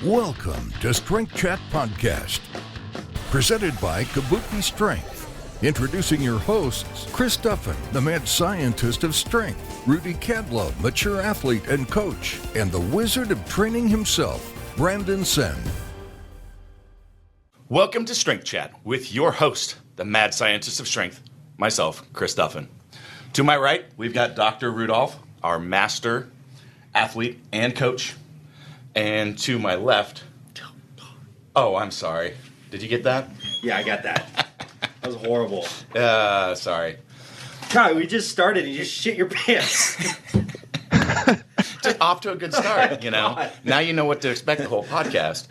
Welcome to Strength Chat Podcast, presented by Kabuki Strength. Introducing your hosts, Chris Duffin, the mad scientist of strength, Rudy Cadlow, mature athlete and coach, and the wizard of training himself, Brandon Sen. Welcome to Strength Chat with your host, the mad scientist of strength, myself, Chris Duffin. To my right, we've got Dr. Rudolph, our master athlete and coach. And to my left, oh, I'm sorry. Did you get that? Yeah, I got that. That was horrible. Sorry. God, we just started and you just shit your pants. Just off to a good start, you know. God. Now you know what to expect the whole podcast.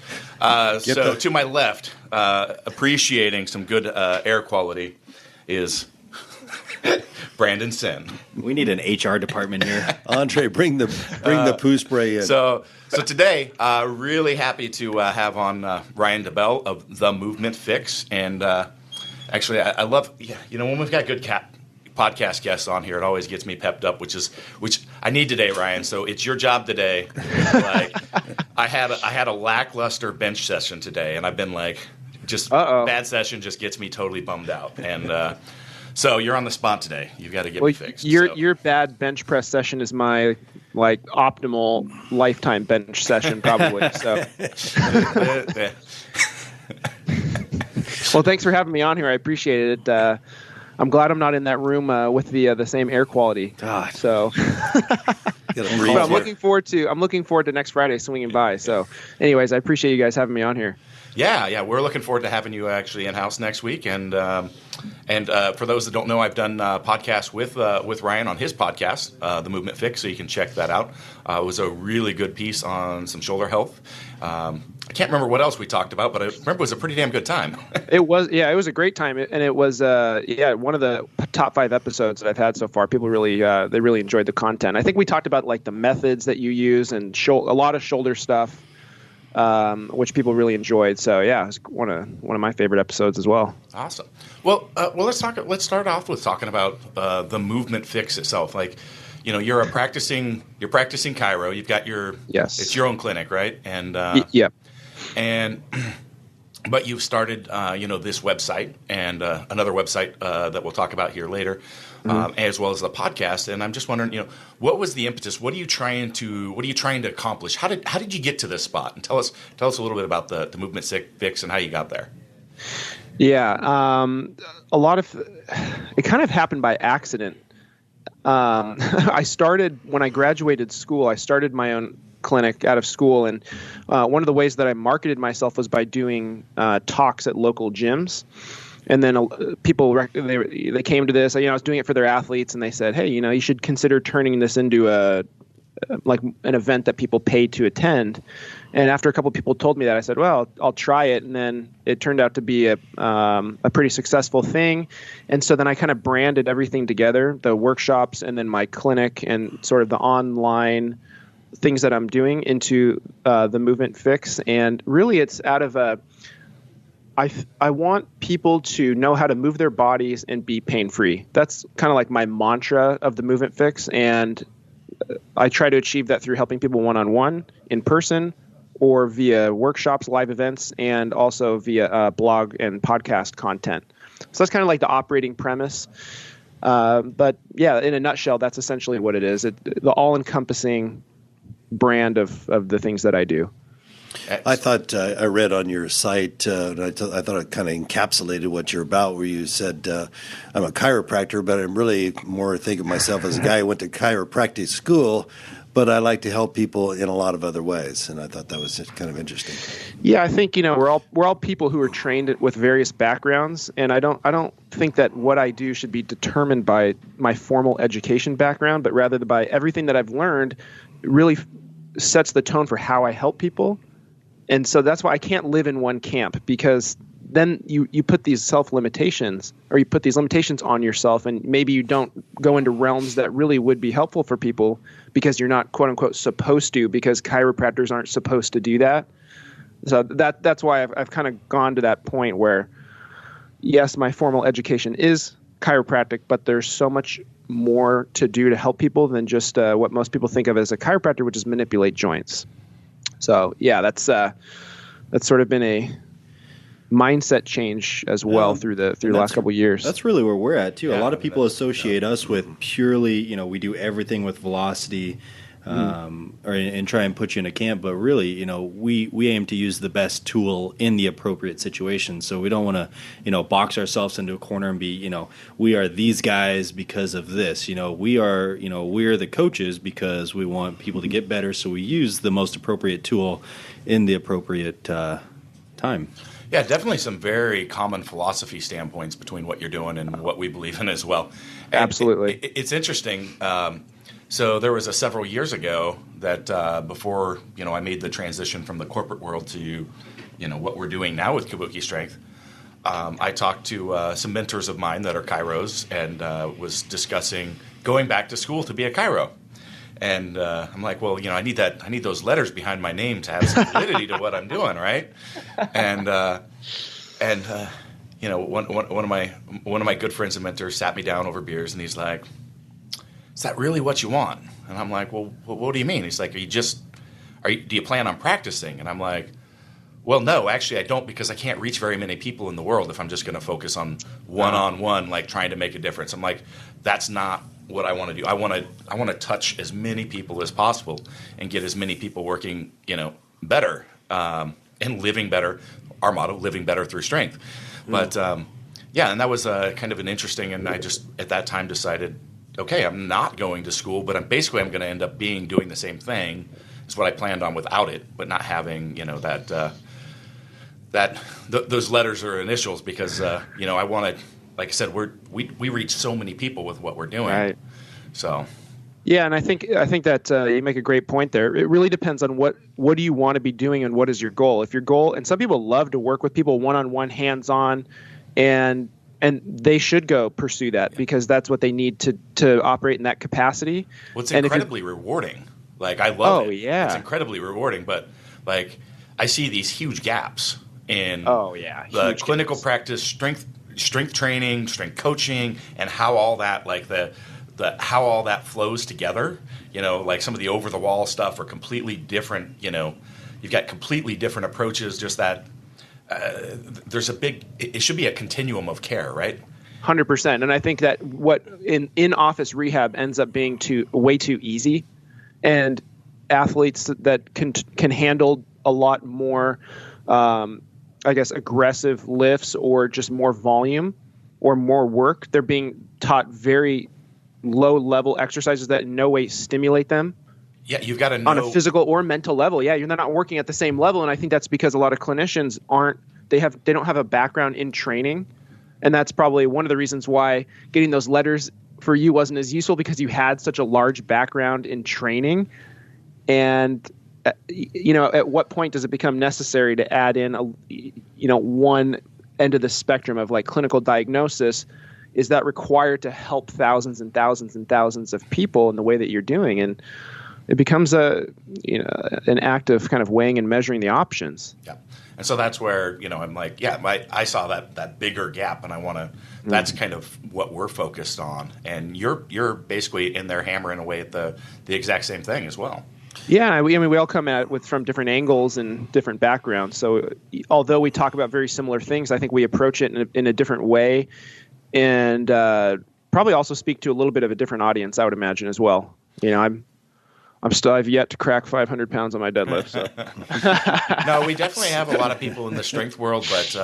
To my left, appreciating some good air quality is Brandon Sen. We need an HR department here. Andre, bring the poo spray in. So today, really happy to have on Ryan DeBell of The Movement Fix. And actually, I love, when we've got good podcast guests on here, it always gets me pepped up, which I need today, Ryan. So it's your job today. Like, I had a lackluster bench session today, and I've been like, bad session just gets me totally bummed out. And so you're on the spot today. You've got to get me fixed. Your bad bench press session is my optimal lifetime bench session, probably. So, well, thanks for having me on here. I appreciate it. I'm glad I'm not in that room with the same air quality. God. So, but I'm looking forward to next Friday swinging by. So, anyways, I appreciate you guys having me on here. Yeah, we're looking forward to having you actually in-house next week. And for those that don't know, I've done podcasts with Ryan on his podcast, The Movement Fix, so you can check that out. It was a really good piece on some shoulder health. I can't remember what else we talked about, but I remember it was a pretty damn good time. It was a great time, and it was one of the top 5 episodes that I've had so far. People really they really enjoyed the content. I think we talked about the methods that you use and a lot of shoulder stuff. Which people really enjoyed. So yeah, it was one of my favorite episodes as well. Awesome. Well, let's start off with talking about the Movement Fix itself. You're practicing chiro. You've got it's your own clinic, right? And yeah. But you've started this website and another website that we'll talk about here later. As well as the podcast, and I'm just wondering, what was the impetus? What are you trying to accomplish? How did you get to this spot? And tell us a little bit about the Movement Fix and how you got there. Yeah, a lot of it kind of happened by accident. I started when I graduated school. I started my own clinic out of school, and one of the ways that I marketed myself was by doing talks at local gyms. And then people they came to this. I was doing it for their athletes, and they said, "Hey, you should consider turning this into an event that people pay to attend." And after a couple of people told me that, I said, "Well, I'll try it." And then it turned out to be a pretty successful thing. And so then I kind of branded everything together: the workshops, and then my clinic, and sort of the online things that I'm doing into the Movement Fix. And really, it's out of I want people to know how to move their bodies and be pain-free. That's kind of like my mantra of the Movement Fix, and I try to achieve that through helping people one-on-one, in person, or via workshops, live events, and also via blog and podcast content. So that's kind of like the operating premise. But yeah, in a nutshell, that's essentially what it is. The all-encompassing brand of the things that I do. I thought I read on your site, and I thought it kind of encapsulated what you're about, where you said, I'm a chiropractor, but I'm really more thinking of myself as a guy who went to chiropractic school, but I like to help people in a lot of other ways. And I thought that was kind of interesting. Yeah, I think, we're all people who are trained with various backgrounds, and I don't think that what I do should be determined by my formal education background, but rather by everything that I've learned really sets the tone for how I help people. And so that's why I can't live in one camp, because then you put these self-limitations, or you put these limitations on yourself, and maybe you don't go into realms that really would be helpful for people because you're not, quote unquote, supposed to, because chiropractors aren't supposed to do that. So that's why I've kind of gone to that point where, yes, my formal education is chiropractic, but there's so much more to do to help people than just what most people think of as a chiropractor, which is manipulate joints. So yeah, that's sort of been a mindset change as well through the last couple of years. That's really where we're at too. Yeah, a lot of people associate us with purely, we do everything with velocity, and try and put you in a camp. But really, we aim to use the best tool in the appropriate situation. So we don't want to, box ourselves into a corner and be, we are these guys because of this. We're the coaches because we want people to get better. So we use the most appropriate tool in the appropriate time. Yeah, definitely some very common philosophy standpoints between what you're doing and what we believe in as well. And absolutely. It's interesting. So there was several years ago that before, I made the transition from the corporate world to, what we're doing now with Kabuki Strength. I talked to some mentors of mine that are chiros and was discussing going back to school to be a chiro. And I'm like, well, I need those letters behind my name to have some validity to what I'm doing, right? And one of my good friends and mentors sat me down over beers, and he's like, "Is that really what you want?" And I'm like, "Well, what do you mean?" He's like, do you plan on practicing? And I'm like, well, no, actually, I don't, because I can't reach very many people in the world if I'm just going to focus on one-on-one, like trying to make a difference. I'm like, that's not what I want to do. I want to touch as many people as possible and get as many people working, better and living better. Our motto, living better through strength. But and that was kind of an interesting. And I just at that time decided, okay, I'm not going to school, but I'm going to end up doing the same thing as what I planned on without it, but not having those letters or initials, because I wanted. Like I said, we reach so many people with what we're doing. Right. So. Yeah, and I think that you make a great point there. It really depends on what do you want to be doing and what is your goal. If your goal, and some people love to work with people one-on-one, hands-on, and they should go pursue that because that's what they need to operate in that capacity. Well, it's incredibly rewarding. Like, I love it. Oh, yeah. It's incredibly rewarding, but like I see these huge gaps in the clinical practice, strength training, strength coaching, and how all that how all that flows together. Like some of the over the wall stuff are completely different. You've got completely different approaches. Just that there's it should be a continuum of care, right? 100%. And I think that what in office rehab ends up being way too easy, and athletes that can handle a lot more. Aggressive lifts or just more volume or more work. They're being taught very low-level exercises that in no way stimulate them. Yeah, you've got to know. On a physical or mental level. Yeah, they're not working at the same level, and I think that's because a lot of clinicians they don't have a background in training, and that's probably one of the reasons why getting those letters for you wasn't as useful, because you had such a large background in training. And at what point does it become necessary to add in one end of the spectrum of like clinical diagnosis? Is that required to help thousands and thousands and thousands of people in the way that you're doing? And it becomes an act of kind of weighing and measuring the options. Yeah. And so that's where, I'm like, I saw that bigger gap, and I want to, that's kind of what we're focused on. And you're basically in there hammering away at the exact same thing as well. Yeah, we all come at it from different angles and different backgrounds. So although we talk about very similar things, I think we approach it in a different way, and probably also speak to a little bit of a different audience, I would imagine, as well. I've yet to crack 500 pounds on my deadlift. So. No, we definitely have a lot of people in the strength world, but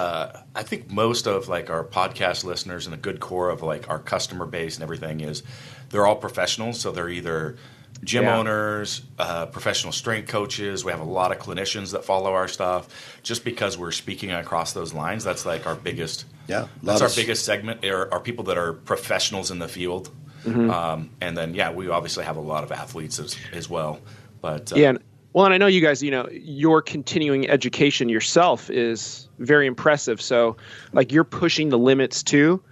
I think most of like our podcast listeners and a good core of like our customer base and everything is they're all professionals. So they're either gym owners, professional strength coaches. We have a lot of clinicians that follow our stuff. Just because we're speaking across those lines, that's like our biggest. Yeah, that's our biggest segment. Are people that are professionals in the field. Mm-hmm. And then, we obviously have a lot of athletes as well. But and I know you guys, your continuing education yourself is very impressive. So, like, you're pushing the limits too,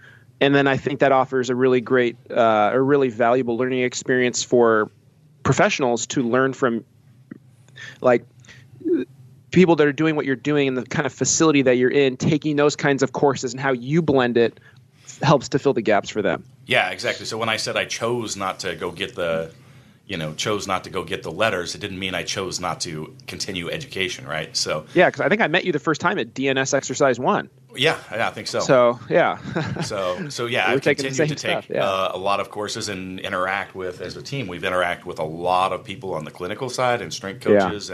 and then I think that offers a really great, a really valuable learning experience for professionals to learn from, like, people that are doing what you're doing in the kind of facility that you're in, taking those kinds of courses and how you blend it helps to fill the gaps for them. Yeah, exactly. So when I said I chose not to go get the chose not to go get the letters, it didn't mean I chose not to continue education, right? So Yeah, because I think I met you the first time at DNS Exercise 1. yeah, I think so. So, yeah. So yeah, I've continued to take a lot of courses and interact with, as a team, we've interacted with a lot of people on the clinical side and strength coaches.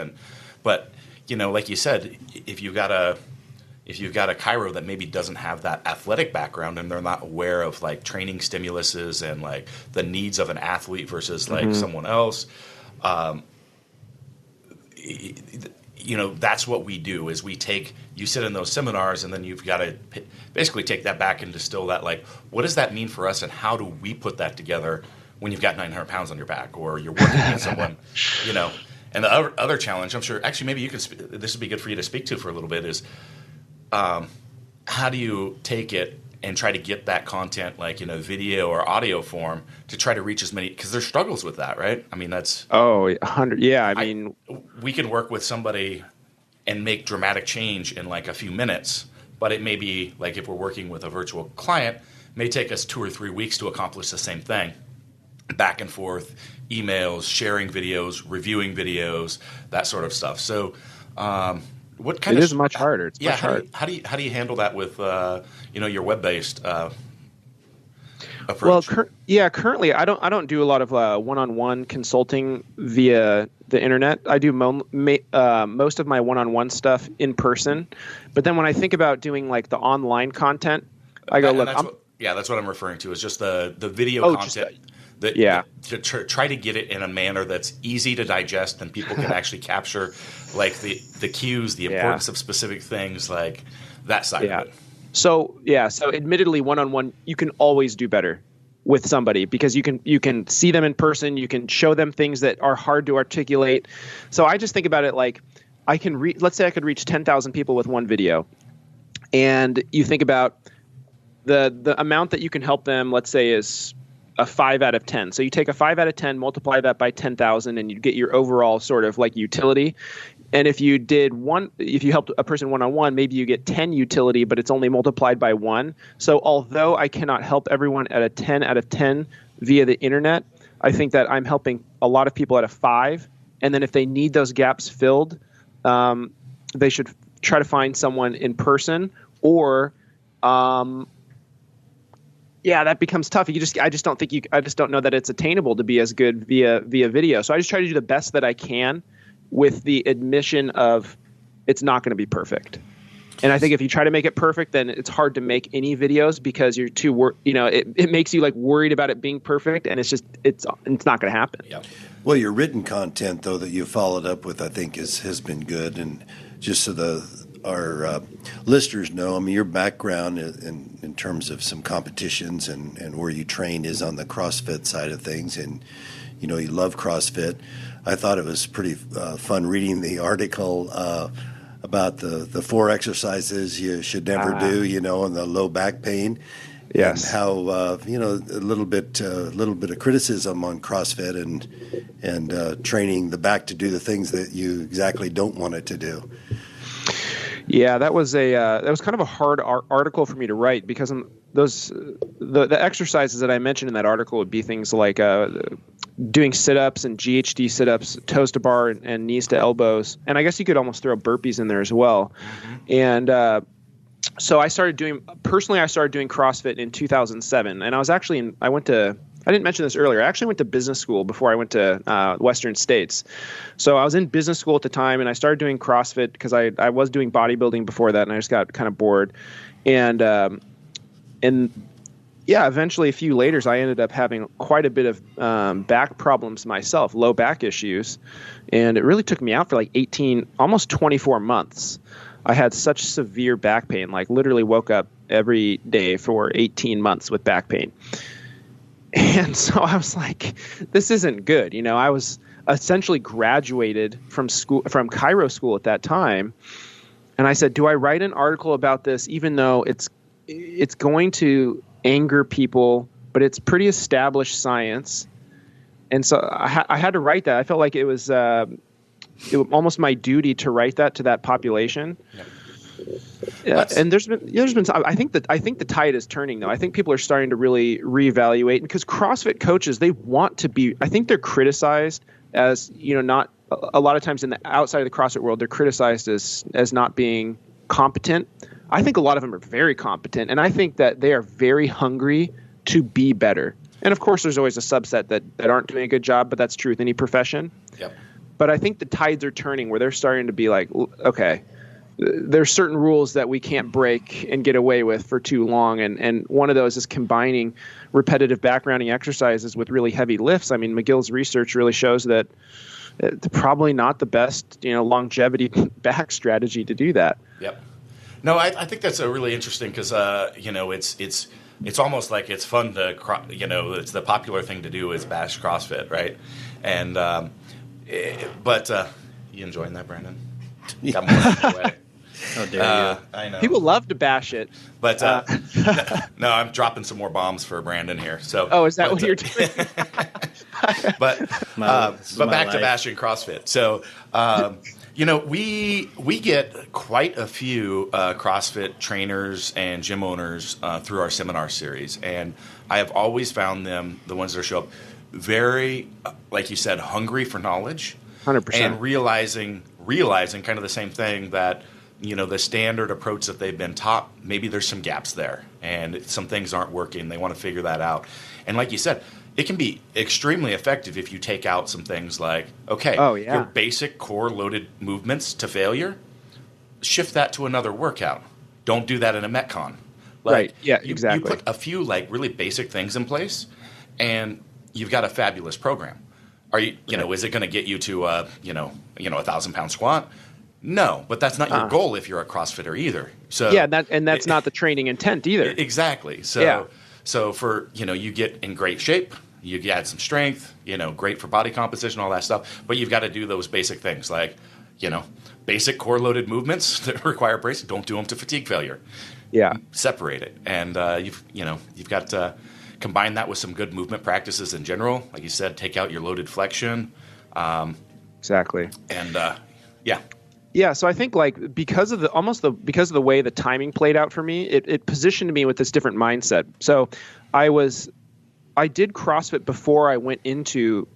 But, like you said, if you've got a chiro that maybe doesn't have that athletic background and they're not aware of like training stimuluses and like the needs of an athlete versus like someone else, that's what we do is you sit in those seminars and then you've got to basically take that back and distill that, like, what does that mean for us and how do we put that together when you've got 900 pounds on your back or you're working with someone, And the other challenge, I'm sure, actually maybe this would be good for you to speak to for a little bit, is how do you take it and try to get that content like in a video or audio form to try to reach as many, because there's struggles with that, right? I mean, that's 100. Yeah, we can work with somebody and make dramatic change in like a few minutes, but it may be like if we're working with a virtual client, it may take us 2 or 3 weeks to accomplish the same thing. Back and forth, emails, sharing videos, reviewing videos, that sort of stuff. So, what kind it is much harder. It's much harder. How do you handle that with your web-based approach? Well, currently I don't do a lot of one-on-one consulting via the internet. I do most of my one-on-one stuff in person. But then when I think about doing like the online content, I go, that's what I'm referring to, is just the video content. To try to get it in a manner that's easy to digest and people can actually capture like the cues, the importance of specific things, like that side of it. So admittedly, one-on-one, you can always do better with somebody because you can see them in person, you can show them things that are hard to articulate. So I just think about it like let's say I could reach 10,000 people with one video, and you think about the amount that you can help them, let's say, is a 5 out of 10. So you take a 5 out of 10, multiply that by 10,000, and you get your overall sort of like utility. And if you helped a person one-on-one, maybe you get 10 utility, but it's only multiplied by 1. So although I cannot help everyone at a 10 out of 10 via the internet, I think that I'm helping a lot of people at a 5. And then if they need those gaps filled, they should try to find someone in person or that becomes tough. I just don't know that it's attainable to be as good via video. So I just try to do the best that I can with the admission of it's not going to be perfect. And I think if you try to make it perfect, then it's hard to make any videos because you're too it makes you like worried about it being perfect, and it's not going to happen. Yep. Well, your written content though that you followed up with, I think has been good, and just so our listeners know, I mean, your background in terms of some competitions and where you train is on the CrossFit side of things, and you love CrossFit. I thought it was pretty fun reading the article about the 4 exercises you should never do, and the low back pain. Yes. And how a little bit of criticism on CrossFit and training the back to do the things that you exactly don't want it to do. Yeah, that was kind of a hard article for me to write because the exercises that I mentioned in that article would be things like doing sit-ups and GHD sit-ups, toes to bar and knees to elbows, and I guess you could almost throw burpees in there as well. Mm-hmm. And so I started doing CrossFit in 2007, and I didn't mention this earlier. I actually went to business school before I went to Western States. So I was in business school at the time, and I started doing CrossFit because I was doing bodybuilding before that, and I just got kind of bored. And eventually a few later, I ended up having quite a bit of back problems myself, low back issues. And it really took me out for like 18, almost 24 months. I had such severe back pain, like literally woke up every day for 18 months with back pain. And so I was like, this isn't good. I was essentially graduated from chiro school at that time. And I said, do I write an article about this, even though it's going to anger people, but it's pretty established science? And so I had to write that. I felt like it was almost my duty to write that to that population. Yeah. Yeah, and there's been I think the tide is turning though. I think people are starting to really reevaluate, because CrossFit coaches, they want to be, I think they're criticized as, not a lot of times in the outside of the CrossFit world, they're criticized as not being competent. I think a lot of them are very competent, and I think that they are very hungry to be better. And of course, there's always a subset that aren't doing a good job, but that's true with any profession. Yep. But I think the tides are turning where they're starting to be like, okay, there's certain rules that we can't break and get away with for too long. And one of those is combining repetitive backgrounding exercises with really heavy lifts. I mean, McGill's research really shows that it's probably not the best, longevity back strategy to do that. Yep. No, I think that's a really interesting, because, it's almost like it's fun to, it's the popular thing to do is bash CrossFit, right? And, but you enjoying that, Brandon? Yeah. Got more away. How dare you? I know. People love to bash it. But no, I'm dropping some more bombs for Brandon here. So, is that what you're doing? but back to life. bashing CrossFit. So, we get quite a few CrossFit trainers and gym owners through our seminar series, and I have always found them, the ones that show up, very, like you said, hungry for knowledge, 100%, and realizing kind of the same thing, that the standard approach that they've been taught, maybe there's some gaps there and some things aren't working. They want to figure that out. And like you said, it can be extremely effective if you take out some things like, your basic core loaded movements to failure, shift that to another workout. Don't do that in a Metcon. Right. Yeah, exactly. You put a few really basic things in place, and you've got a fabulous program. Are you, is it going to get you to a 1,000-pound squat? No, but that's not your goal if you're a CrossFitter either. So yeah, that's not the training intent either. Exactly. So for you get in great shape, you add some strength, great for body composition, all that stuff. But you've got to do those basic things like, basic core loaded movements that require brace. Don't do them to fatigue failure. Yeah, separate it, and you've got to combine that with some good movement practices in general. Like you said, take out your loaded flexion. Exactly. And yeah. Yeah, so I think because of the way the timing played out for me, it positioned me with this different mindset. So I did CrossFit before I went into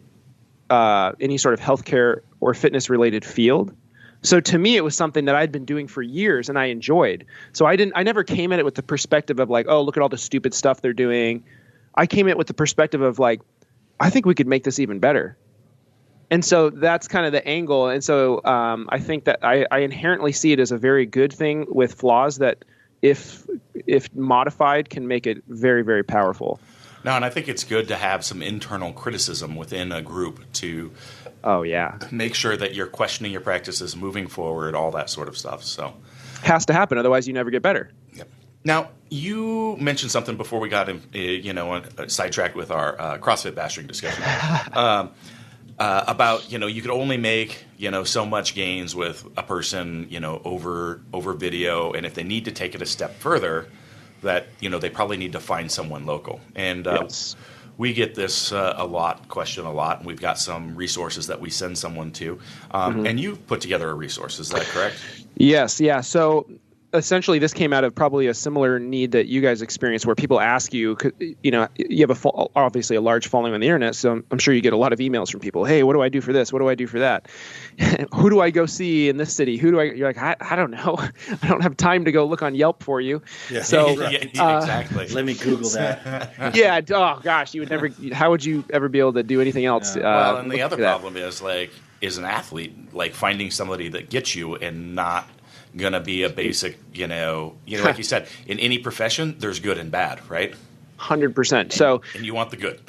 any sort of healthcare or fitness related field. So to me, it was something that I'd been doing for years and I enjoyed. So I never came at it with the perspective of like, oh, look at all the stupid stuff they're doing. I came at it with the perspective of like, I think we could make this even better. And so that's kind of the angle. And so I think that I inherently see it as a very good thing with flaws that if modified can make it very, very powerful. No, and I think it's good to have some internal criticism within a group to make sure that you're questioning your practices, moving forward, all that sort of stuff. So has to happen. Otherwise, you never get better. Yep. Now, you mentioned something before we got sidetracked with our CrossFit bashing discussion. About you could only make so much gains with a person over video, and if they need to take it a step further, that they probably need to find someone local. And yes. We get this question a lot, and we've got some resources that we send someone to. And you put together a resource, is that correct? Yes, yeah. So essentially, this came out of probably a similar need that you guys experience, where people ask you, you have obviously a large following on the internet, so I'm sure you get a lot of emails from people. Hey, what do I do for this? What do I do for that? Who do I go see in this city? You're like, I don't know. I don't have time to go look on Yelp for you. Yeah. So exactly. Let me Google that. Yeah. Oh gosh, you would never. How would you ever be able to do anything else? Well, and the other problem is is an athlete finding somebody that gets you and not gonna be a basic, like you said, in any profession, there's good and bad, right? 100%. So, and you want the good.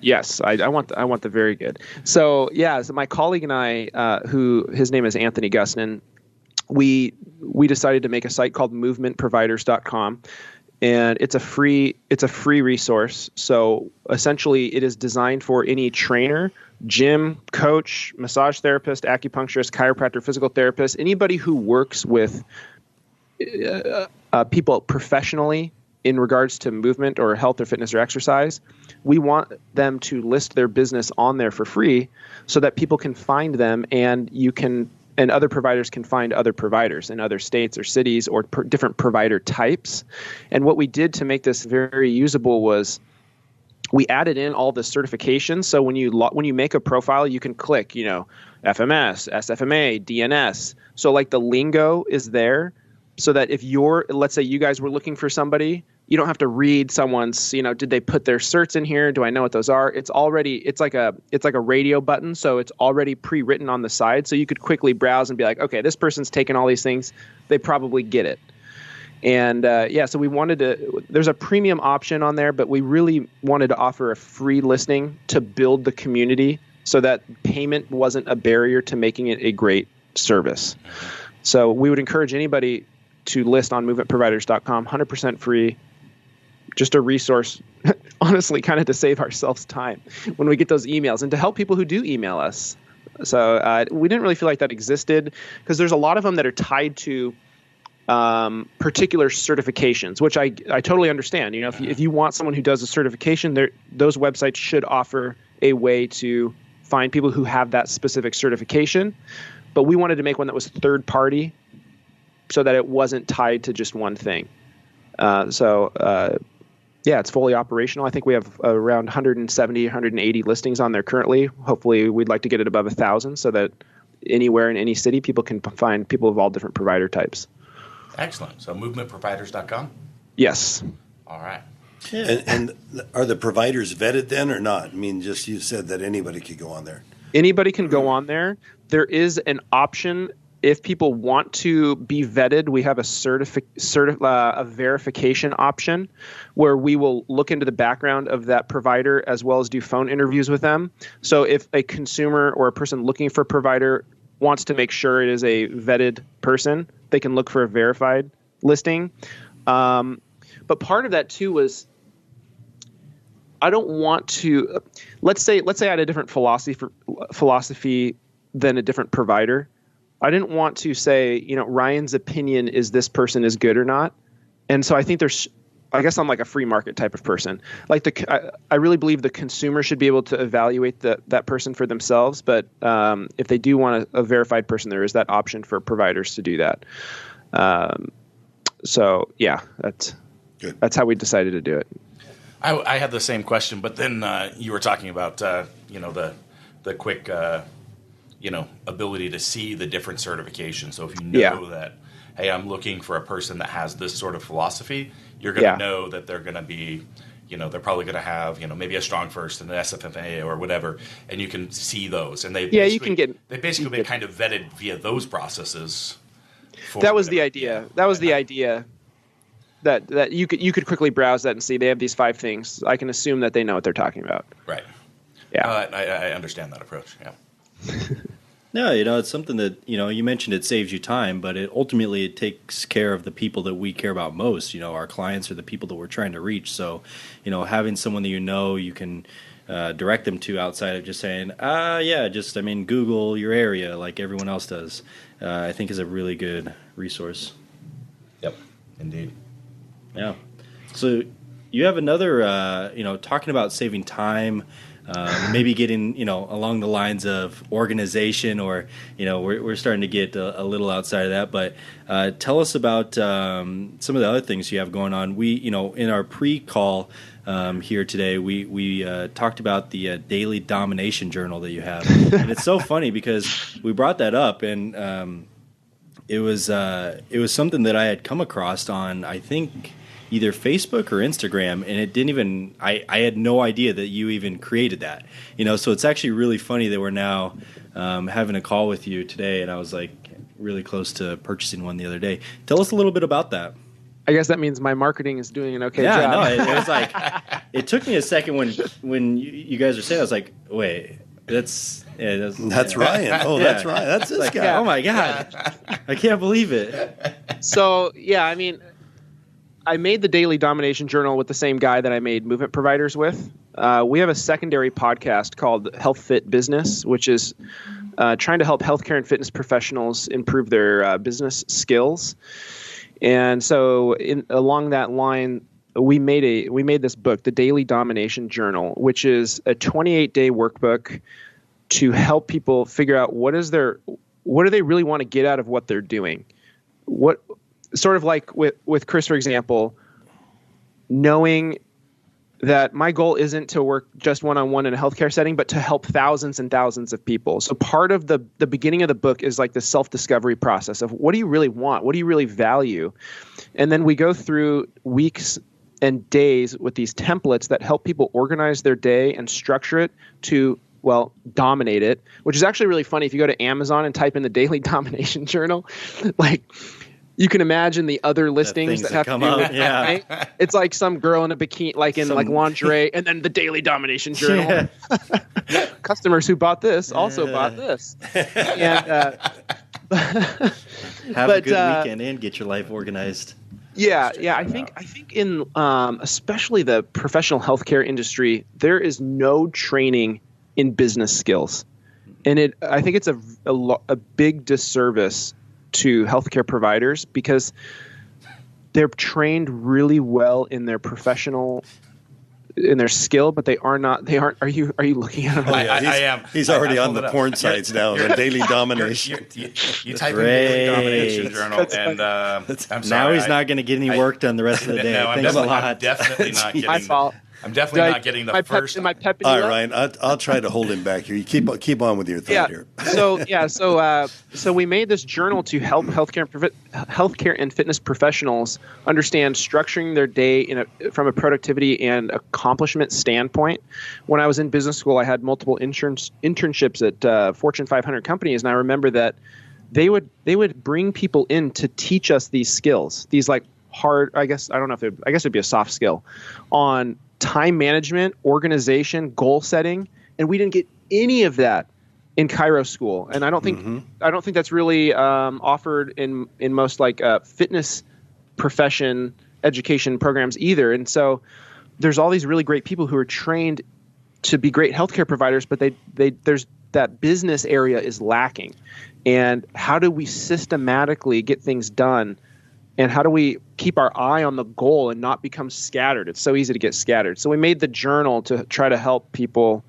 Yes, I want the very good. So so my colleague and I, who his name is Anthony Gusnin, we decided to make a site called movementproviders.com. And it's a free resource. So essentially, it is designed for any trainer, gym, coach, massage therapist, acupuncturist, chiropractor, physical therapist, anybody who works with people professionally in regards to movement or health or fitness or exercise. We want them to list their business on there for free so that people can find them, and you can and other providers can find other providers in other states or cities or different provider types. And what we did to make this very usable was we added in all the certifications. So when you make a profile, you can click, FMS, SFMA, DNS. So like the lingo is there, so that if let's say you guys were looking for somebody, you don't have to read someone's, did they put their certs in here? Do I know what those are? It's like a radio button. So it's already pre-written on the side. So you could quickly browse and be like, okay, this person's taken all these things. They probably get it. And so we there's a premium option on there, but we really wanted to offer a free listing to build the community so that payment wasn't a barrier to making it a great service. So we would encourage anybody to list on movementproviders.com, 100% free, just a resource, honestly, kind of to save ourselves time when we get those emails and to help people who do email us. So we didn't really feel like that existed because there's a lot of them that are tied to particular certifications, which I totally understand. If you want someone who does a certification, those websites should offer a way to find people who have that specific certification. But we wanted to make one that was third party so that it wasn't tied to just one thing. It's fully operational. I think we have around 170, 180 listings on there currently. Hopefully we'd like to get it above 1,000 so that anywhere in any city, people can find people of all different provider types. Excellent. So movementproviders.com? Yes. All right. Yeah. And are the providers vetted then or not? I mean, just you said that anybody could go on there. Anybody can go on there. There is an option if people want to be vetted. We have a verification option where we will look into the background of that provider as well as do phone interviews with them. So if a consumer or a person looking for a provider wants to make sure it is a vetted person, they can look for a verified listing. But part of that too was I don't want to. Let's say I had a different philosophy than a different provider. I didn't want to say, Ryan's opinion is this person is good or not. And so I think I guess I'm like a free market type of person. Like I really believe the consumer should be able to evaluate that person for themselves. But if they do want a verified person, there is that option for providers to do that. That's how we decided to do it. I had the same question, but then you were talking about the quick ability to see the different certifications. So if you know that, hey, I'm looking for a person that has this sort of philosophy, you're going to know that they're going to be, they're probably going to have, maybe a strong first and an SFMA or whatever, and you can see those. And they basically get kind of vetted via those processes. That was the idea. That was the idea. That you could quickly browse that and see they have these 5 things. I can assume that they know what they're talking about. Right. Yeah. I understand that approach. Yeah. No, it's something that, you mentioned it saves you time, but ultimately it takes care of the people that we care about most. Our clients are the people that we're trying to reach. So, having someone that you can direct them to outside of just saying, Google your area like everyone else does, I think is a really good resource. Yep, indeed. Yeah. So you have another, talking about saving time, maybe getting, along the lines of organization or, we're starting to get a little outside of that. But tell us about some of the other things you have going on. We, in our pre-call here today, we talked about the Daily Domination Journal that you have. And it's so funny because we brought that up and it was something that I had come across on, I think, either Facebook or Instagram, and it didn't even I had no idea that you even created that. So it's actually really funny that we're now having a call with you today, and I was like really close to purchasing one the other day. Tell us a little bit about that. I guess that means my marketing is doing an okay job. Yeah, no, it was like it took me a second when you guys were saying, I was like, wait, that's Ryan. Oh, that's Ryan. That's this guy. Yeah. Oh my God, I can't believe it. So yeah, I made the Daily Domination Journal with the same guy that I made Movement Providers with. We have a secondary podcast called Health Fit Business, which is trying to help healthcare and fitness professionals improve their business skills. And so along that line, we made this book, the Daily Domination Journal, which is a 28-day workbook to help people figure out what is their what do they really want to get out of what they're doing? What sort of like with Chris, for example, knowing that my goal isn't to work just one-on-one in a healthcare setting, but to help thousands and thousands of people. So part of the beginning of the book is like the self-discovery process of what do you really want? What do you really value? And then we go through weeks and days with these templates that help people organize their day and structure it to, well, dominate it, which is actually really funny. If you go to Amazon and type in the Daily Domination Journal, like you can imagine the other listings that have come to do up. with Yeah. right? It's like some girl in a bikini, like in like lingerie, and then the Daily Domination Journal. Yeah. Customers who bought this also bought this. And Have a good weekend and get your life organized. yeah. I think in especially the professional healthcare industry, there is no training in business skills, and I think it's a big disservice to healthcare providers because they're trained really well in their professional, in their skill, but they aren't. Are you looking at them? I am. He's already I on the porn sites now. The Daily Domination. You type in Daily Domination Journal, and I'm sorry. Now he's not going to get any work done the rest of the day. No, Thanks a lot. I'm definitely not getting. My fault. I'm definitely not getting the first. Am I pepping All you right, up? Ryan, I'll try to hold him back here. You keep on with your thought here. So we made this journal to help healthcare and fitness professionals understand structuring their day from a productivity and accomplishment standpoint. When I was in business school, I had multiple internships at Fortune 500 companies, and I remember that they would bring people in to teach us these skills, these like hard. I guess it'd be a soft skill on time management, organization, goal setting, and we didn't get any of that in Chiro school. And I don't think that's really offered in most like fitness profession education programs either. And so there's all these really great people who are trained to be great healthcare providers, but there's that business area is lacking. And how do we systematically get things done? And how do we keep our eye on the goal and not become scattered? It's so easy to get scattered. So we made the journal to try to help people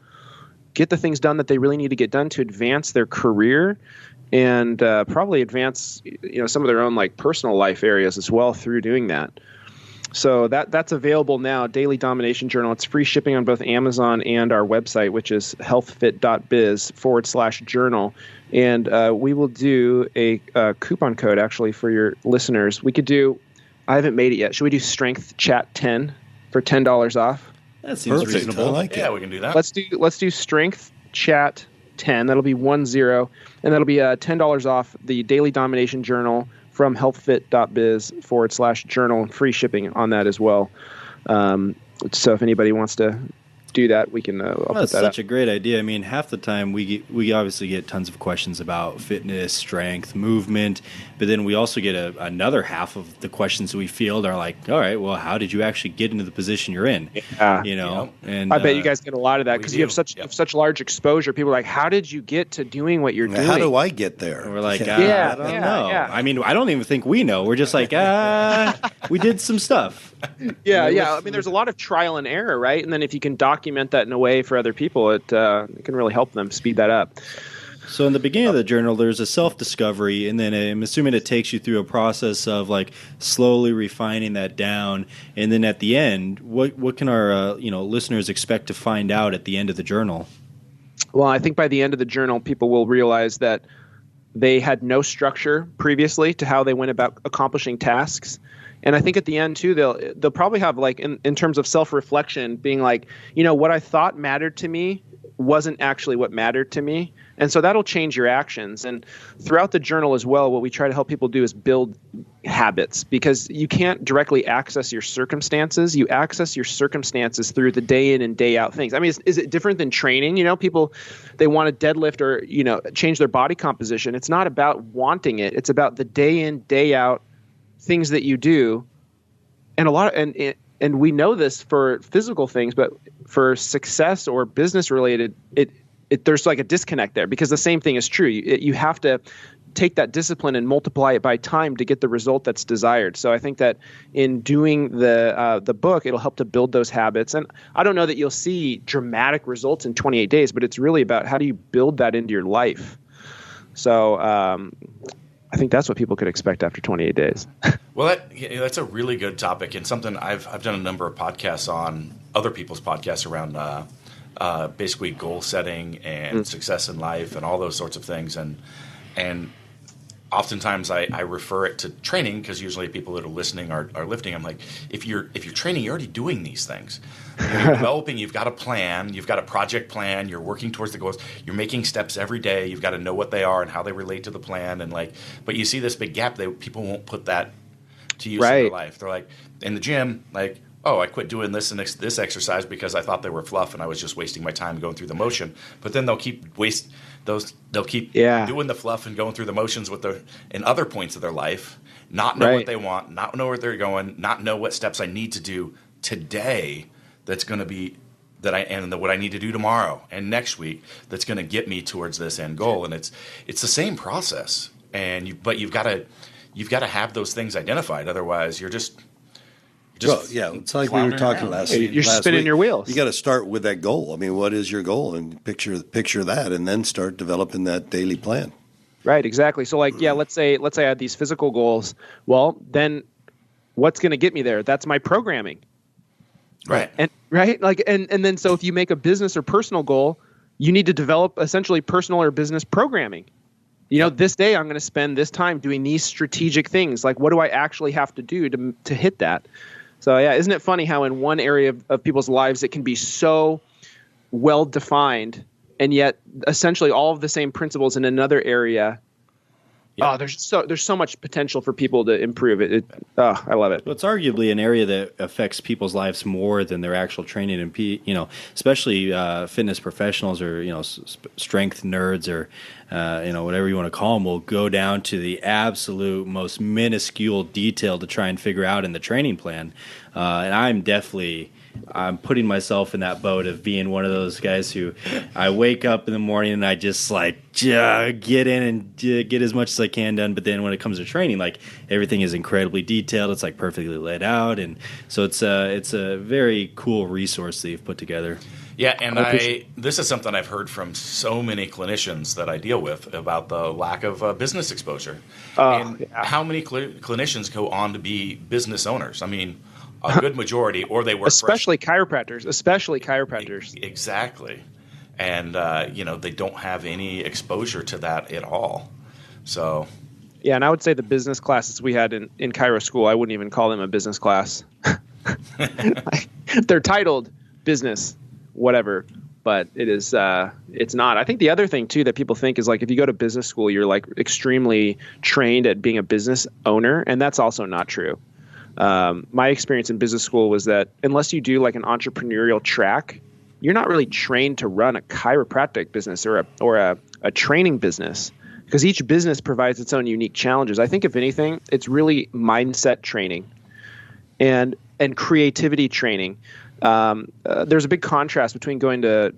get the things done that they really need to get done to advance their career and probably advance some of their own like personal life areas as well through doing that. So that's available now, Daily Domination Journal. It's free shipping on both Amazon and our website, which is healthfit.biz/journal. And we will do a coupon code actually for your listeners. We could do, I haven't made it yet. Should we do Strength Chat 10 for $10 off? That seems Perfect. reasonable. I like it. Yeah, we can do that. Let's do Strength Chat 10. That'll be 10, and that'll be $10 off the Daily Domination Journal from healthfit.biz/journal, and free shipping on that as well. So if anybody wants to do that, we can. I'll put That's that such up. a great idea. I mean, half the time we obviously get tons of questions about fitness, strength, movement, but then we also get another half of the questions we field are like, all right, well, how did you actually get into the position you're in? Yeah. And I bet you guys get a lot of that because you have do. such large exposure. People are like, how did you get to doing what you're doing? How do I get there? we're like, Yeah, I don't yeah, know. yeah. I mean, I don't even think we know. We're just like, we did some stuff. Yeah. I mean, there's a lot of trial and error, right? And then if you can document that in a way for other people, it can really help them speed that up. So in the beginning of the journal, there's a self-discovery, and then I'm assuming it takes you through a process of like slowly refining that down. And then at the end, what can our listeners expect to find out at the end of the journal? Well, I think by the end of the journal, people will realize that they had no structure previously to how they went about accomplishing tasks. And I think at the end too, they'll probably have like in terms of self-reflection, being like, what I thought mattered to me wasn't actually what mattered to me. And so that'll change your actions. And throughout the journal as well, what we try to help people do is build habits, because you can't directly access your circumstances. You access your circumstances through the day in and day out things. I mean, is it different than training? People, they want to deadlift or, change their body composition. It's not about wanting it. It's about the day in, day out things that you do. And and we know this for physical things, but for success or business related, there's like a disconnect there, because the same thing is true. You have to take that discipline and multiply it by time to get the result that's desired. So I think that in doing the book, it'll help to build those habits. And I don't know that you'll see dramatic results in 28 days, but it's really about how do you build that into your life. So I think that's what people could expect after 28 days. Well, that's a really good topic, and something I've done a number of podcasts on, other people's podcasts around basically goal setting and success in life and all those sorts of things. And oftentimes I refer it to training, because usually people that are listening are lifting. I'm like, if you're training, you're already doing these things. You're developing, you've got a plan, you've got a project plan, you're working towards the goals, you're making steps every day, you've got to know what they are and how they relate to the plan. And but you see this big gap, people won't put that to use in their life. They're like, in the gym, like, oh, I quit doing this and this exercise because I thought they were fluff and I was just wasting my time going through the motion. But then they'll keep doing the fluff and going through the motions in other points of their life, not know what they want, not know where they're going, not know what steps I need to do today that's going to be what I need to do tomorrow and next week that's going to get me towards this end goal. And it's the same process. But you've got to have those things identified. Otherwise, you're just it's like we were talking last week. You're spinning your wheels. You got to start with that goal. I mean, what is your goal? And picture that, and then start developing that daily plan. Right, exactly. So, let's say I had these physical goals. Well, then what's going to get me there? That's my programming. Right. And then so if you make a business or personal goal, you need to develop essentially personal or business programming. This day I'm going to spend this time doing these strategic things. Like, what do I actually have to do to hit that? So, yeah, isn't it funny how in one area of people's lives it can be so well defined, and yet essentially all of the same principles in another area. Yeah. Oh, there's so much potential for people to improve it. I love it. Well, it's arguably an area that affects people's lives more than their actual training, and especially fitness professionals or strength nerds or whatever you want to call them, will go down to the absolute most minuscule detail to try and figure out in the training plan. And I'm putting myself in that boat of being one of those guys who I wake up in the morning and I just get in and get as much as I can done. But then when it comes to training, everything is incredibly detailed. It's perfectly laid out. And so it's a very cool resource that you've put together. Yeah, and this is something I've heard from so many clinicians that I deal with about the lack of business exposure. How many clinicians go on to be business owners? I mean, a good majority, or they work especially chiropractors. Exactly. And, they don't have any exposure to that at all. So. Yeah, and I would say the business classes we had in chiro school, I wouldn't even call them a business class. They're titled business, whatever, but it's not. I think the other thing, too, that people think is if you go to business school, you're extremely trained at being a business owner, and that's also not true. My experience in business school was that unless you do an entrepreneurial track, you're not really trained to run a chiropractic business or a training business, because each business provides its own unique challenges. I think if anything, it's really mindset training and creativity training. There's a big contrast between going to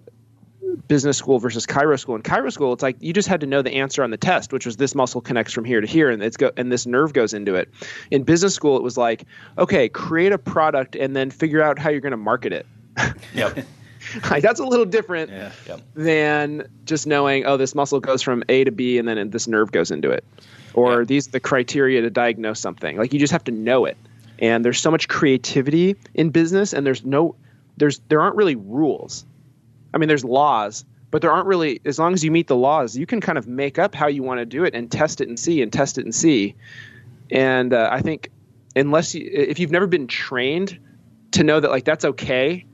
business school versus chiro school. In chiro school, it's you just had to know the answer on the test, which was this muscle connects from here to here, and and this nerve goes into it. In business school, it was okay, create a product and then figure out how you're going to market it. Yep. That's a little different than just knowing, this muscle goes from A to B and then this nerve goes into it, or these are the criteria to diagnose something. You just have to know it. And there's so much creativity in business, and there aren't really rules. I mean, there's laws, but there aren't really, as long as you meet the laws, you can kind of make up how you want to do it and test it and see. And I think if you've never been trained to know that that's okay,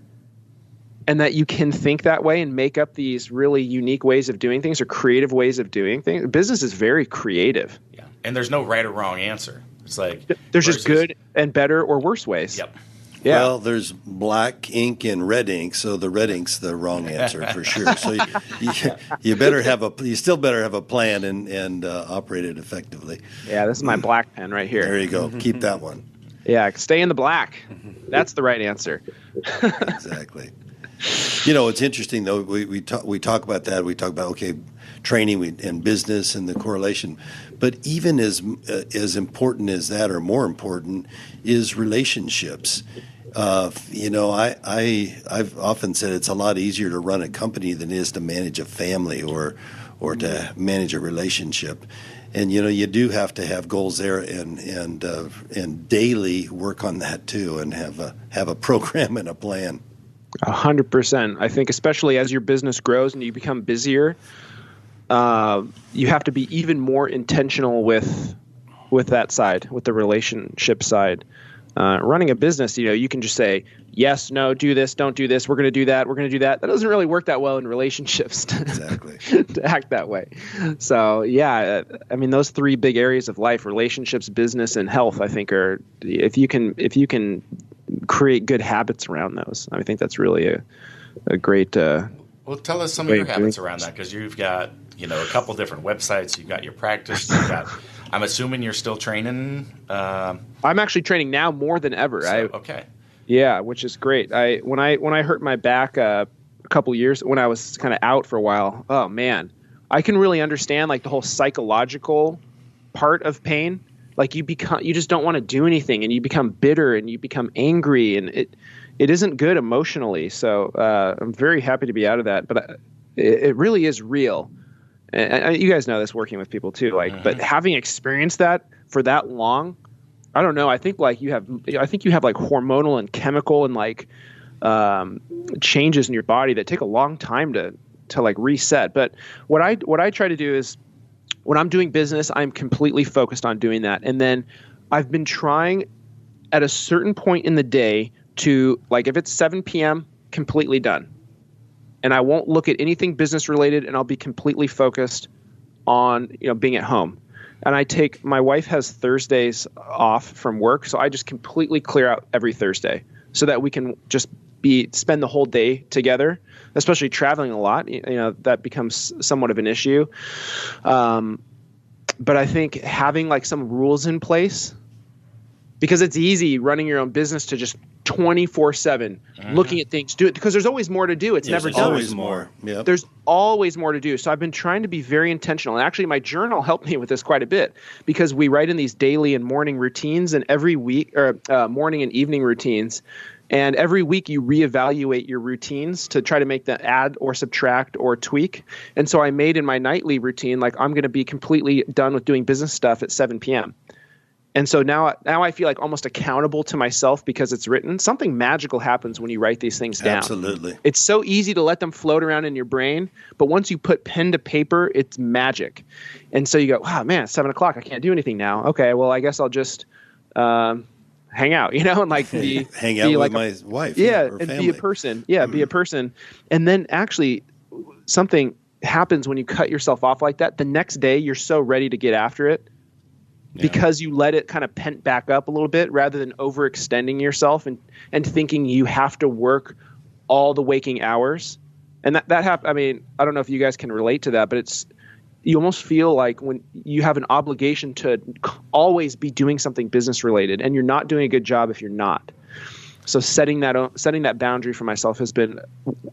and that you can think that way and make up these really unique ways of doing things or creative ways of doing things, business is very creative. Yeah, and there's no right or wrong answer. It's there's just good and better or worse ways. Yep. Yeah. Well, there's black ink and red ink, so the red ink's the wrong answer for sure. So you still better have a plan and operate it effectively. Yeah, this is my black pen right here. There you go. Keep that one. Yeah, stay in the black. That's the right answer. Exactly. It's interesting though. We talk about that. We talk about training and business and the correlation, but even as important as that, or more important, is relationships. I've often said it's a lot easier to run a company than it is to manage a family or or to manage a relationship. And you do have to have goals there, and daily work on that too, and have a program and a plan. 100%. I think especially as your business grows and you become busier, you have to be even more intentional with that side, with the relationship side. Running a business, you can just say yes, no, do this, don't do this. We're going to do that. We're going to do that. That doesn't really work that well in relationships Exactly. to act that way. So yeah, I mean, those three big areas of life, relationships, business, and health, I think are, if you can create good habits around those, I think that's really a great, well, tell us some of your habits around that, because you've got, a couple different websites. You've got your practice. You've got, I'm assuming you're still training. I'm actually training now more than ever. Okay. Yeah, which is great. When I hurt my back a couple years, when I was kind of out for a while, oh man, I can really understand like the whole psychological part of pain. Like you just don't want to do anything, and you become bitter and you become angry, and it isn't good emotionally. So I'm very happy to be out of that. But it really is real. And you guys know this working with people too. Like, but having experienced that for that long, I don't know. I think you have like hormonal and chemical and like changes in your body that take a long time to like reset. But what I try to do is, when I'm doing business, I'm completely focused on doing that. And then I've been trying at a certain point in the day to, like, if it's 7 p.m., completely done. And I won't look at anything business related, and I'll be completely focused on, being at home. And my wife has Thursdays off from work, so I just completely clear out every Thursday so that we can just spend the whole day together, especially traveling a lot. That becomes somewhat of an issue. But I think having like some rules in place, because it's easy running your own business to just 24/7 looking at things, do it, because there's always more to do. It's never done. Always more. Yep. There's always more to do. So I've been trying to be very intentional. And actually my journal helped me with this quite a bit, because we write in these daily and morning routines, and every week, or morning and evening routines. And every week you reevaluate your routines to try to make them add or subtract or tweak. And so I made in my nightly routine, like, I'm going to be completely done with doing business stuff at 7 p.m. And so now I feel like almost accountable to myself because it's written. Something magical happens when you write these things down. Absolutely. It's so easy to let them float around in your brain, but once you put pen to paper, it's magic. And so you go, wow, man, it's 7 o'clock. I can't do anything now. Okay, well, I guess I'll just hang out, and like hang out with my wife. Yeah, or and family. be a person. Yeah, be a person. And then actually something happens when you cut yourself off like that. The next day, you're so ready to get after it. Yeah. Because you let it kind of pent back up a little bit, rather than overextending yourself and thinking you have to work all the waking hours. And that happens. I mean, I don't know if you guys can relate to that, but you almost feel like when you have an obligation to always be doing something business related, and you're not doing a good job if you're not. So setting that boundary for myself has been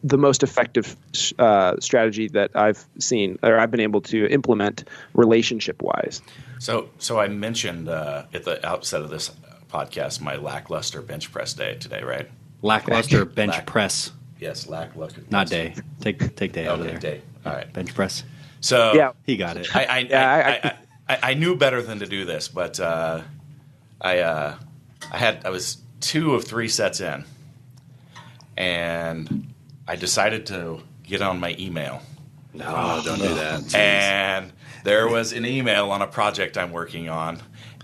the most effective strategy that I've seen, or I've been able to implement relationship wise. So I mentioned at the outset of this podcast my lackluster bench press day today, right? Lackluster bench press. Yes, lackluster. Not day. Take day out of there. Day. All right. Bench press. So yeah, he got it. I knew better than to do this, but I was 2 of 3 sets in, and I decided to get on my email. No, don't do that. Jeez. And there was an email on a project I'm working on,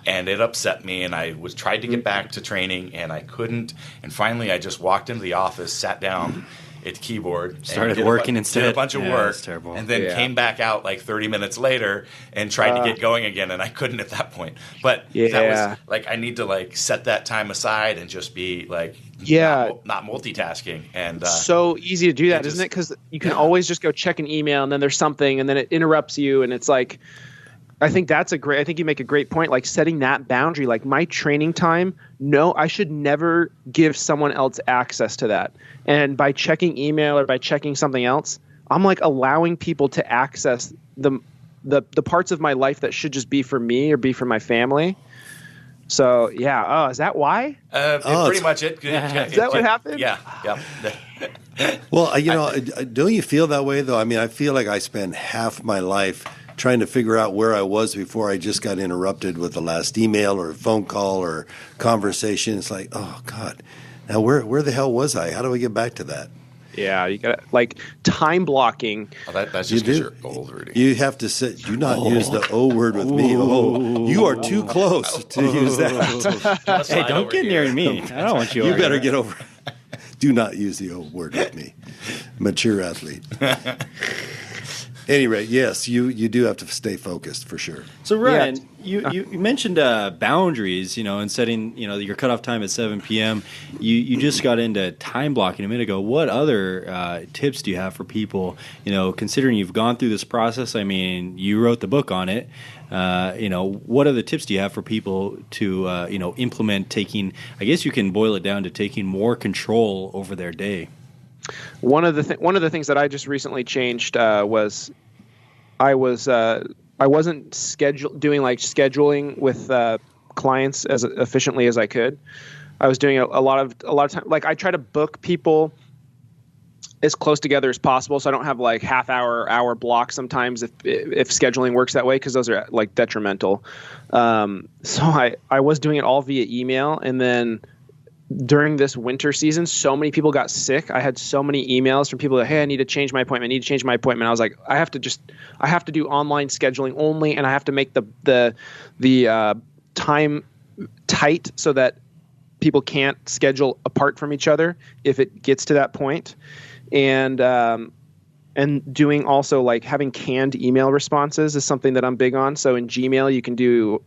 and it upset me, and I tried to get back to training, and I couldn't. And finally, I just walked into the office, sat down at the keyboard, started working instead. Did a bunch of work, that's terrible. and then came back out like 30 minutes later and tried to get going again, and I couldn't at that point. But that was like, I need to like set that time aside and just be like not multitasking. And so easy to do that, isn't it? Because you can always just go check an email, and then there's something, and then it interrupts you, and it's like, I think you make a great point, like setting that boundary. Like my training time, no, I should never give someone else access to that. And by checking email or by checking something else, I'm like allowing people to access the parts of my life that should just be for me or be for my family. So yeah. Oh, is that why? Pretty much it. Is that what happened? Yeah. Well, don't you feel that way though? I mean, I feel like I spent half my life trying to figure out where I was before I just got interrupted with the last email or phone call or conversation. It's like, oh God, now where the hell was I? How do I get back to that? Yeah, you got like time blocking. Oh, that's just because you're old, Rudy. You have to say, do not use the O word with me. Oh, you are too close to use that. Hey, don't get near me. I don't want you. You better get over it. Do not use the O word with me. Mature athlete. Any rate, yes, you do have to stay focused for sure. So Ryan, you mentioned boundaries, and setting your cutoff time at 7 p.m. You just got into time blocking a minute ago. What other tips do you have for people? Considering you've gone through this process, I mean, you wrote the book on it. What other tips do you have for people to implement taking? I guess you can boil it down to taking more control over their day. One of the things that I just recently changed was I wasn't doing like scheduling with clients as efficiently as I could. I was doing a lot of time. Like I try to book people as close together as possible, so I don't have like half hour blocks sometimes if scheduling works that way, because those are like detrimental. So I was doing it all via email, and then during this winter season, so many people got sick. I had so many emails from people that, hey, I need to change my appointment. I was like, I have to do online scheduling only, and I have to make the time tight so that people can't schedule apart from each other if it gets to that point. And doing also like having canned email responses is something that I'm big on. So in Gmail, you can do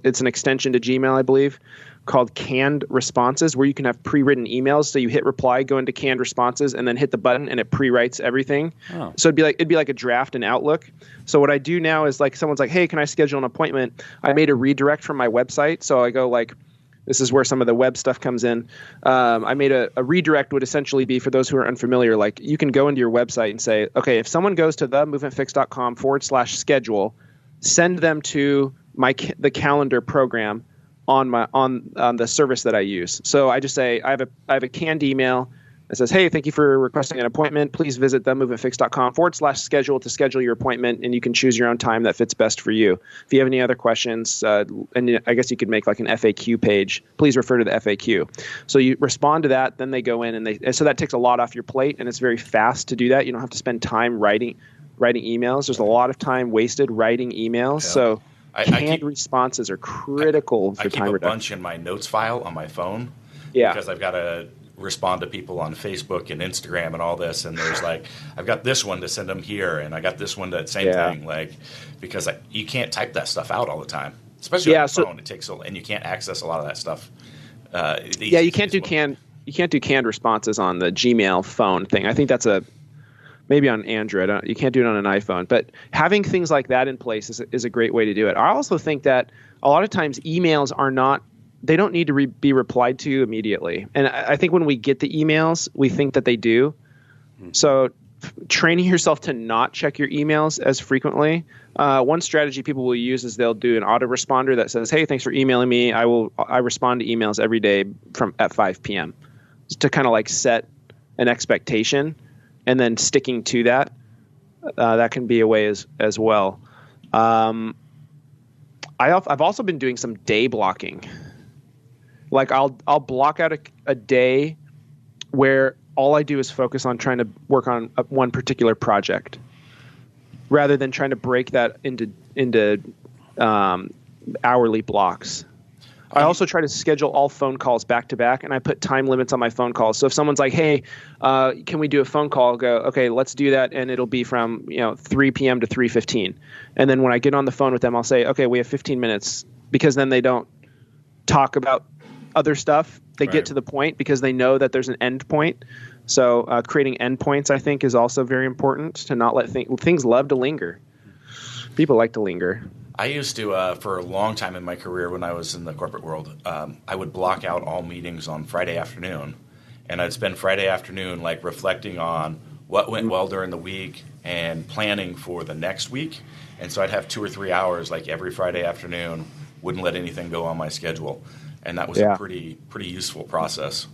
it's an extension to Gmail, I believe, called canned responses, where you can have pre-written emails. So you hit reply, go into canned responses, and then hit the button, and it pre-writes everything. Oh. So it'd be like a draft in Outlook. So what I do now is, like, someone's like, hey, can I schedule an appointment? I made a redirect from my website. So I go like, this is where some of the web stuff comes in. I made a redirect would essentially be, for those who are unfamiliar, like you can go into your website and say, okay, if someone goes to themovementfix.com/schedule, send them to the calendar program on the service that I use. So I just say, I have a canned email that says, hey, thank you for requesting an appointment. Please visit themovementfix.com/schedule to schedule your appointment, and you can choose your own time that fits best for you. If you have any other questions, and I guess you could make like an FAQ page, please refer to the FAQ. So you respond to that, then they go in, and so that takes a lot off your plate, and it's very fast to do that. You don't have to spend time writing emails. There's a lot of time wasted writing emails. Yeah. So canned responses are critical for time reduction. I keep a bunch in my notes file on my phone. Yeah. Because I've got to respond to people on Facebook and Instagram and all this, and there's like, I've got this one to send them here, and I got this one to same thing, like, because you can't type that stuff out all the time, especially on the phone. It takes and you can't access a lot of that stuff. You can't do canned responses on the Gmail phone thing. I think that's maybe on Android. You can't do it on an iPhone, but having things like that in place is a great way to do it. I also think that a lot of times emails they don't need to be replied to immediately. And I think when we get the emails, we think that they do. So training yourself to not check your emails as frequently. One strategy people will use is they'll do an autoresponder that says, hey, thanks for emailing me. I respond to emails every day at 5 p.m. to kind of like set an expectation. And then sticking to that, that can be a way as well. I've also been doing some day blocking. Like I'll block out a day where all I do is focus on trying to work on one particular project, rather than trying to break that into hourly blocks. I also try to schedule all phone calls back to back, and I put time limits on my phone calls. So if someone's like, hey, can we do a phone call? I'll go, okay, let's do that. And it'll be from 3 p.m. to 3:15. And then when I get on the phone with them, I'll say, okay, we have 15 minutes, because then they don't talk about other stuff. They get to the point because they know that there's an end point. So creating endpoints, I think, is also very important, to not let things love to linger. People like to linger. I used to, for a long time in my career when I was in the corporate world, I would block out all meetings on Friday afternoon. And I'd spend Friday afternoon like reflecting on what went well during the week and planning for the next week. And so I'd have 2 or 3 hours like every Friday afternoon wouldn't let anything go on my schedule, and that was a pretty useful process.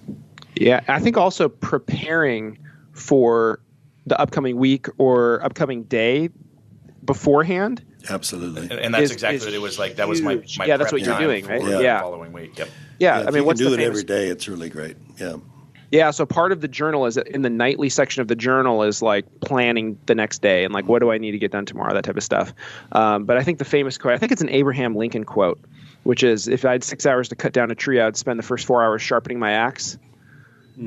Yeah, I think also preparing for the upcoming week or upcoming day beforehand. Absolutely. And that's exactly what it was like. That was my yeah, that's what you're time doing, for right? the Yeah. following week. Yep. Yeah, I if mean, you what's can do the it famous... every day, it's really great. Yeah. Yeah, so part of the journal is that in the nightly section of the journal is like planning the next day and like what do I need to get done tomorrow, that type of stuff. But I think the famous quote, I think it's an Abraham Lincoln quote, which is, if I had 6 hours to cut down a tree, I'd spend the first 4 hours sharpening my axe.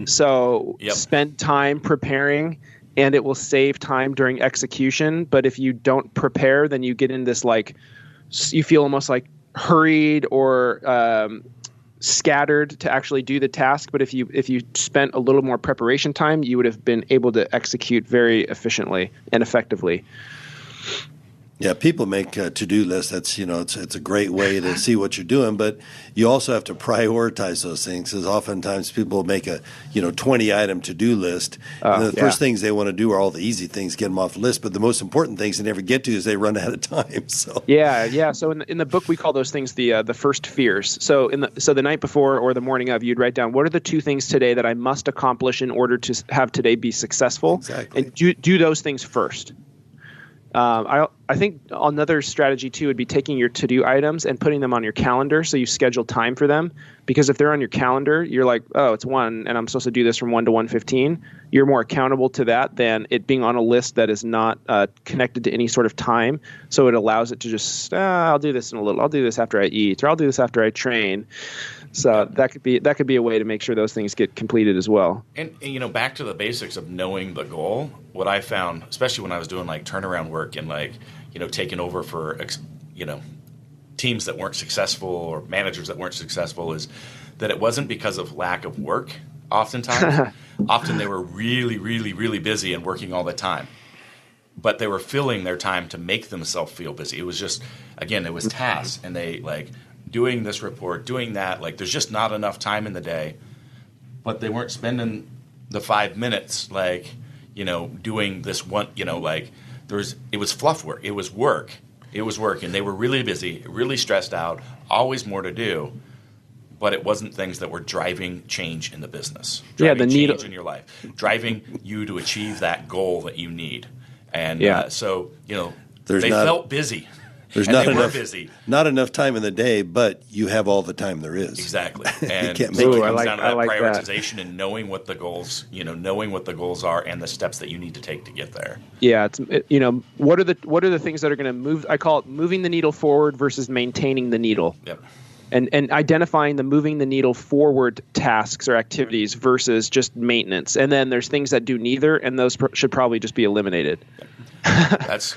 So spend time preparing, and it will save time during execution. But if you don't prepare, then you get in this like, you feel almost like hurried or scattered to actually do the task. But if you spent a little more preparation time, you would have been able to execute very efficiently and effectively. Yeah, people make to-do lists. That's, it's a great way to see what you're doing, but you also have to prioritize those things, because oftentimes people make a 20-item to-do list, and the first things they want to do are all the easy things, get them off the list, but the most important things they never get to is they run out of time. So So in the book we call those things the first fears. So the night before or the morning of, you'd write down, what are the 2 things today that I must accomplish in order to have today be successful? Exactly. And do those things first. I think another strategy too would be taking your to-do items and putting them on your calendar so you schedule time for them. Because if they're on your calendar, you're like, oh, it's 1 and I'm supposed to do this from 1 to 1:15. You're more accountable to that than it being on a list that is not connected to any sort of time. So it allows it to just, I'll do this in a little. I'll do this after I eat, or I'll do this after I train. So that could be a way to make sure those things get completed as well. And back to the basics of knowing the goal. What I found, especially when I was doing like turnaround work and like taking over for teams that weren't successful or managers that weren't successful, is that it wasn't because of lack of work. Oftentimes, often they were really, really, really busy and working all the time, but they were filling their time to make themselves feel busy. It was just, again, it was tasks, and they like doing this report, doing that. Like, there's just not enough time in the day, but they weren't spending the 5 minutes, like, doing this one, it was fluff work. It was work. And they were really busy, really stressed out, always more to do, but it wasn't things that were driving change in the business, driving change in your life, driving you to achieve that goal that you need. And they felt busy. There's not enough time in the day, but you have all the time there is. Exactly. And can't so make it it. comes down to that like prioritization and knowing what the goals, knowing what the goals are and the steps that you need to take to get there. Yeah, what are the things that are going to move? I call it moving the needle forward versus maintaining the needle. Yep. And identifying the moving the needle forward tasks or activities versus just maintenance. And then there's things that do neither, and those should probably just be eliminated. That's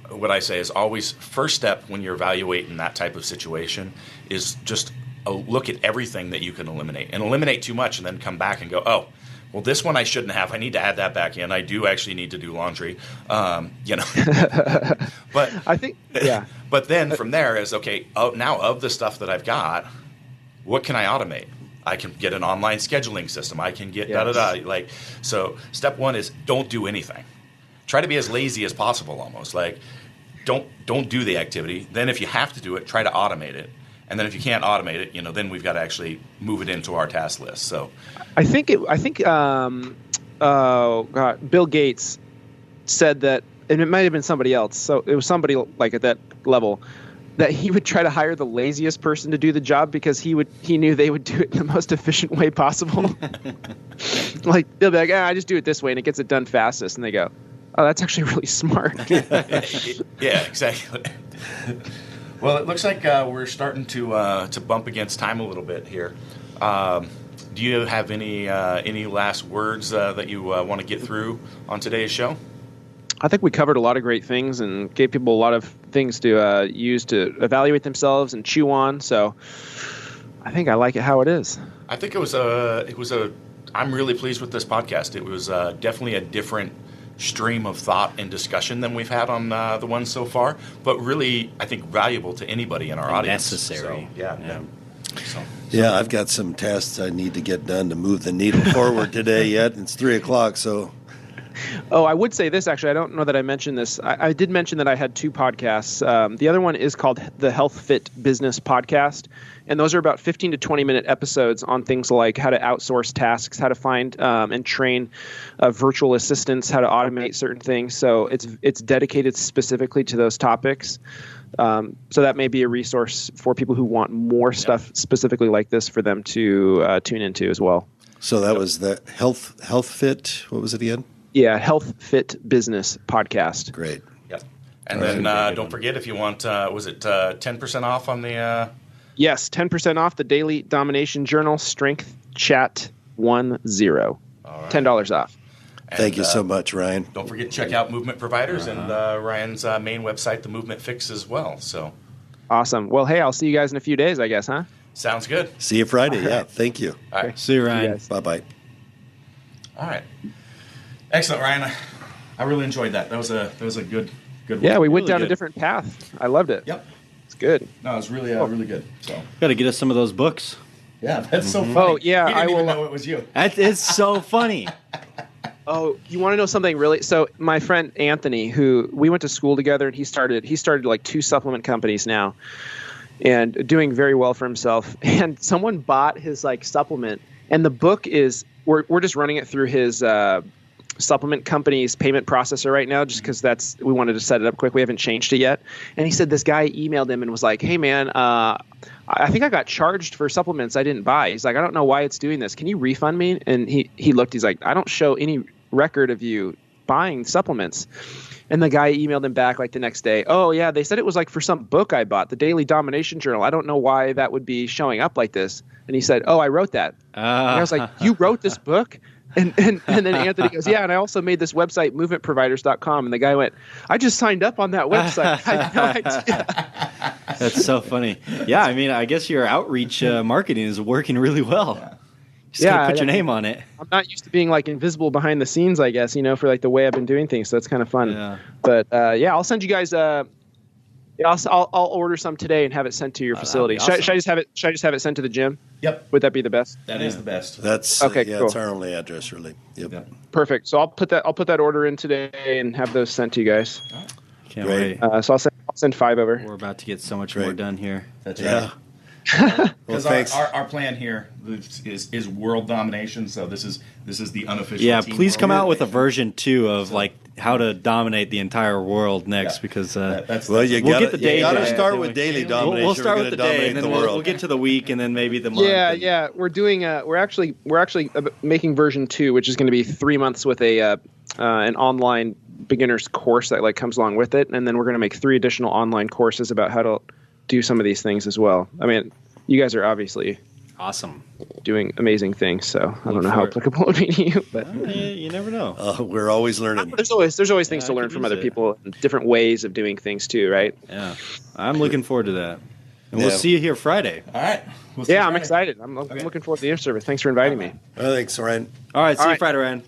what I say is always first step when you're evaluating that type of situation is just look at everything that you can eliminate, and eliminate too much and then come back and go, oh, well, this one I shouldn't have. I need to add that back in. I do actually need to do laundry, But I think, But then from there is, okay, now of the stuff that I've got, what can I automate? I can get an online scheduling system. I can get da-da-da. Like, so step 1 is don't do anything. Try to be as lazy as possible almost. Like, don't do the activity. Then if you have to do it, try to automate it. And then if you can't automate it, then we've got to actually move it into our task list. So I think Bill Gates said that, and it might have been somebody else. So it was somebody like at that level, that he would try to hire the laziest person to do the job because he knew they would do it in the most efficient way possible. Like, they'll be like, I just do it this way and it gets it done fastest. And they go, oh, that's actually really smart. Yeah, exactly. Well, it looks like we're starting to bump against time a little bit here. Do you have any last words that you want to get through on today's show? I think we covered a lot of great things and gave people a lot of things to use to evaluate themselves and chew on. So I think I like it how it is. I think I'm really pleased with this podcast. It was definitely a different stream of thought and discussion than we've had on the ones so far, but really, I think, valuable to anybody in our audience. Necessary. So, Yeah, I've got some tasks I need to get done to move the needle forward today yet. It's 3:00, so... Oh, I would say this, actually. I don't know that I mentioned this. I did mention that I had 2 podcasts. The other one is called the Health Fit Business Podcast. And those are about 15 to 20-minute episodes on things like how to outsource tasks, how to find and train virtual assistants, how to automate certain things. So it's dedicated specifically to those topics. So that may be a resource for people who want more stuff specifically like this for them to tune into as well. So that was the Health Fit. What was it again? Yeah, Health Fit Business Podcast. Great. Yep. And then don't forget, if you want, was it 10% off on the... Yes, 10% off the Daily Domination Journal Strength Chat 10. All right. $10 off. And, Thank you so much, Ryan. Don't forget to check out Movement Providers and Ryan's main website, the Movement Fix, as well. So awesome. Well, hey, I'll see you guys in a few days, I guess, huh? sounds good. See you Friday. Yeah, thank you. All right. See you, Ryan. Bye-bye. All right. Excellent, Ryan. I really enjoyed that. That was a good one. Yeah, we went Really down good. a different path. I loved it. Yep. It's good. No, it was really good. So Got to get us some of those books. yeah, that's so funny. Oh, yeah, he didn't I even will- know it was you. It's so funny. Oh, you want to know something really? So my friend Anthony, who we went to school together, and he started like 2 supplement companies now, and doing very well for himself. And someone bought his like supplement, and the book is we're just running it through his supplement company's payment processor right now, just because we wanted to set it up quick. We haven't changed it yet. And he said this guy emailed him and was like, "Hey man, I think I got charged for supplements I didn't buy." He's like, "I don't know why it's doing this. Can you refund me?" And he looked. He's like, "I don't show any record of you buying supplements." And the guy emailed him back like the next day. "Oh yeah, they said it was like for some book I bought, the Daily Domination Journal. I don't know why that would be showing up like this." And he said, "Oh, I wrote that." And I was like, "You wrote this book?" And then Anthony goes, "Yeah, and I also made this website, movementproviders.com." And the guy went, "I just signed up on that website." I had no idea. That's so funny. Yeah, I mean, I guess your outreach marketing is working really well. Just gotta put your name on it. I'm not used to being like invisible behind the scenes, I guess, for like the way I've been doing things. So it's kind of fun. Yeah. But I'll send you guys. I'll order some today and have it sent to your facility. that'd be Should I just have it? Should I just have it sent to the gym? Yep. Would that be the best? That is the best. That's Okay, yeah, cool. it's our only address, really. Yep. Perfect. So I'll put that order in today and have those sent to you guys. Can't Great. wait. So I'll send 5 over. We're about to get so much Great. more done here. That's Yeah. right. Well, Because thanks. our plan here is world domination. So this is the unofficial. Yeah, team please come world out with a domination. version 2 of like how to dominate the entire world next, Yeah. because That's Well, you We'll gotta, get the day you gotta then. start Then with we- daily domination. we'll start We're with the gonna day, dominate and then the we'll world. get to the week, and then maybe the month. Yeah. We're doing. We're actually making version 2, which is going to be 3 months with an online beginner's course that like comes along with it, and then we're going to make 3 additional online courses about how to do some of these things as well. I mean, you guys are obviously Awesome. doing amazing things, so I don't know for how it. applicable it would be to you, but You never know. We're always learning. there's always things Yeah, to I learn could from use other it. people and different ways of doing things too, right? Yeah, I'm looking forward to that. And Yeah. we'll see you here Friday. All right. We'll see you Yeah, I'm Friday. excited. I'm looking forward to the in-service. Thanks for inviting me. Thanks, Ryan. All right, see All you right. Friday, Ryan.